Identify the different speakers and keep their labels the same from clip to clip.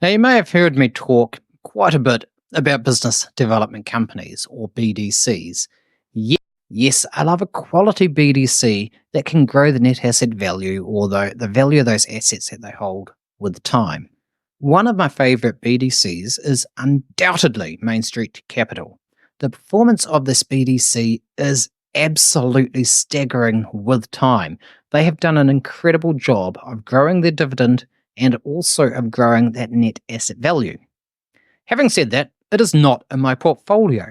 Speaker 1: Now, you may have heard me talk quite a bit about business development companies, or BDCs. Yes, I love a quality BDC that can grow the net asset value, or the value of those assets that they hold with time. One of my favorite BDCs is undoubtedly Main Street Capital. The performance of this BDC is absolutely staggering with time. They have done an incredible job of growing their dividend and also of growing that net asset value. Having said that, it is not in my portfolio.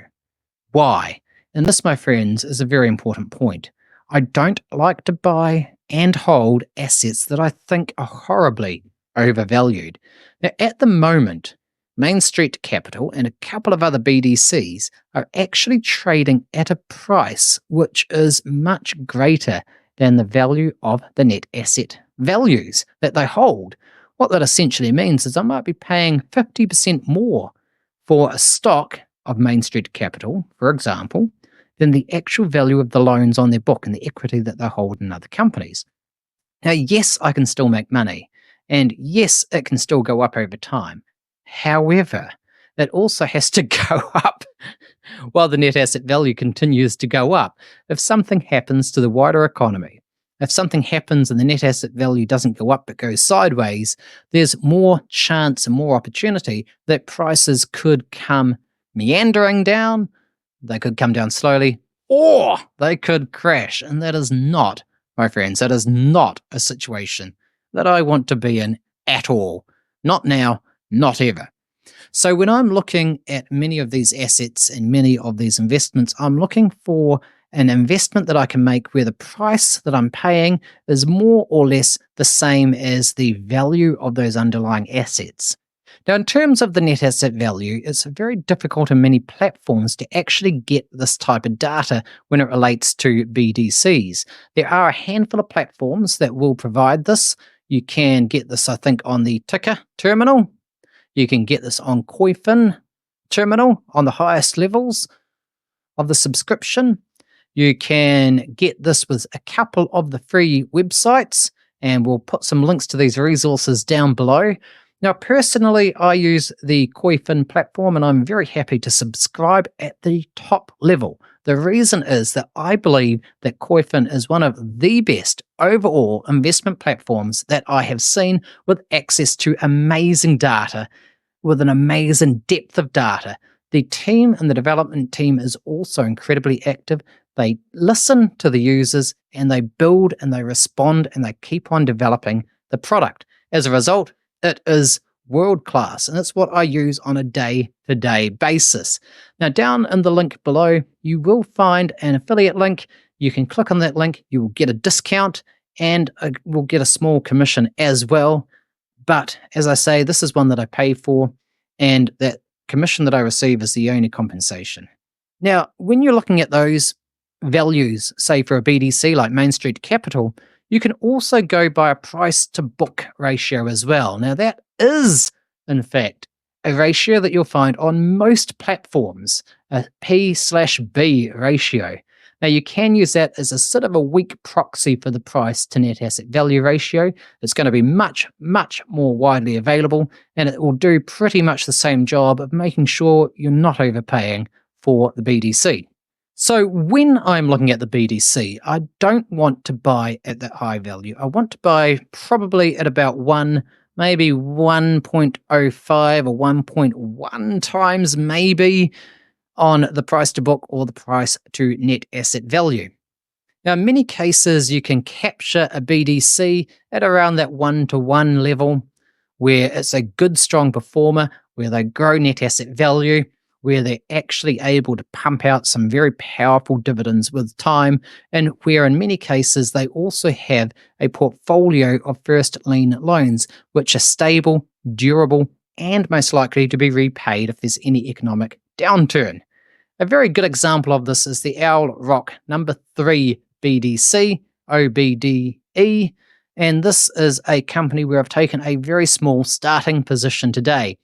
Speaker 1: Why? And this, my friends, is a very important point. I don't like to buy and hold assets that I think are horribly overvalued. Now, at the moment, Main Street Capital and a couple of other BDCs are actually trading at a price which is much greater than the value of the net asset values that they hold. What that essentially means is I might be paying 50% more for a stock of Main Street Capital, for example, than the actual value of the loans on their book and the equity that they hold in other companies. Now, yes, I can still make money, and yes, it can still go up over time. However, it also has to go up while the net asset value continues to go up. If something happens to the wider economy, if something happens and the net asset value doesn't go up but goes sideways, there's more chance and more opportunity that prices could come meandering down, they could come down slowly, or they could crash. And that is not, my friends, that is not a situation that I want to be in at all. Not now, not ever. So when I'm looking at many of these assets and many of these investments, I'm looking for an investment that I can make where the price that I'm paying is more or less the same as the value of those underlying assets. Now, in terms of the net asset value, it's very difficult in many platforms to actually get this type of data when it relates to BDCs. There are a handful of platforms that will provide this. You can get this, I think, on the Ticker terminal. You can get this on Koifin terminal on the highest levels of the subscription. You can get this with a couple of the free websites, and we'll put some links to these resources down below. Now, personally, I use the Koifin platform, and I'm very happy to subscribe at the top level. The reason is that I believe that Koifin is one of the best overall investment platforms that I have seen, with access to amazing data, with an amazing depth of data. The team and the development team is also incredibly active. They listen to the users, and they build and they respond, and they keep on developing the product. As a result, it is world-class, and it's what I use on a day-to-day basis. Now, down in the link below, you will find an affiliate link. You can click on that link, you will get a discount, and we'll get a small commission as well. But as I say, this is one that I pay for, and that commission that I receive is the only compensation. Now, when you're looking at those values, say for a BDC like Main Street Capital, you can also go by a price-to-book ratio as well. Now, that is, in fact, a ratio that you'll find on most platforms, a P/B ratio. Now, you can use that as a sort of a weak proxy for the price-to-net asset value ratio. It's going to be much, much more widely available, and it will do pretty much the same job of making sure you're not overpaying for the BDC. So when I'm looking at the BDC, I don't want to buy at that high value. I want to buy probably at about 1, maybe 1.05 or 1.1 times maybe on the price to book or the price to net asset value. Now, in many cases, you can capture a BDC at around that 1-to-1 level, where it's a good, strong performer, where they grow net asset value, where they're actually able to pump out some very powerful dividends with time, and where in many cases they also have a portfolio of first lien loans, which are stable, durable, and most likely to be repaid if there's any economic downturn. A very good example of this is the Owl Rock number 3 BDC OBDE, and this is a company where I've taken a very small starting position today.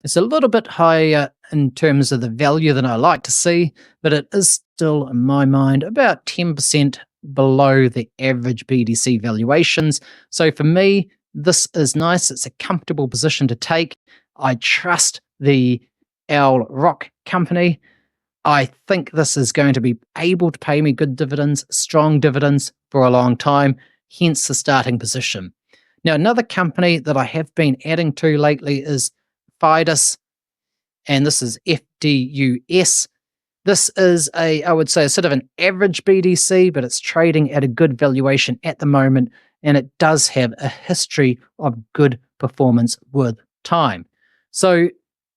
Speaker 1: It's a little bit higher in terms of the value than I like to see, but it is still, in my mind, about 10% below the average BDC valuations. So for me, this is nice. It's a comfortable position to take. I trust the Owl Rock company. I think this is going to be able to pay me good dividends, strong dividends for a long time, hence the starting position. Now, another company that I have been adding to lately is Fidus, and this is FDUS. This is I would say, sort of an average BDC, but it's trading at a good valuation at the moment, and it does have a history of good performance with time. So,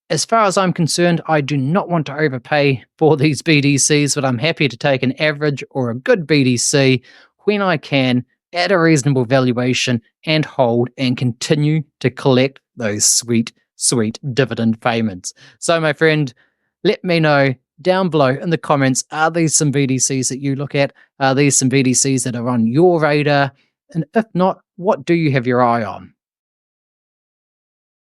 Speaker 1: as far as I'm concerned, I do not want to overpay for these BDCs, but I'm happy to take an average or a good BDC when I can at a reasonable valuation and hold and continue to collect those sweet, sweet dividend payments. So, my friend, let me know down below in the comments, are these some BDCs that you look at? Are these some BDCs that are on your radar? And if not, what do you have your eye on?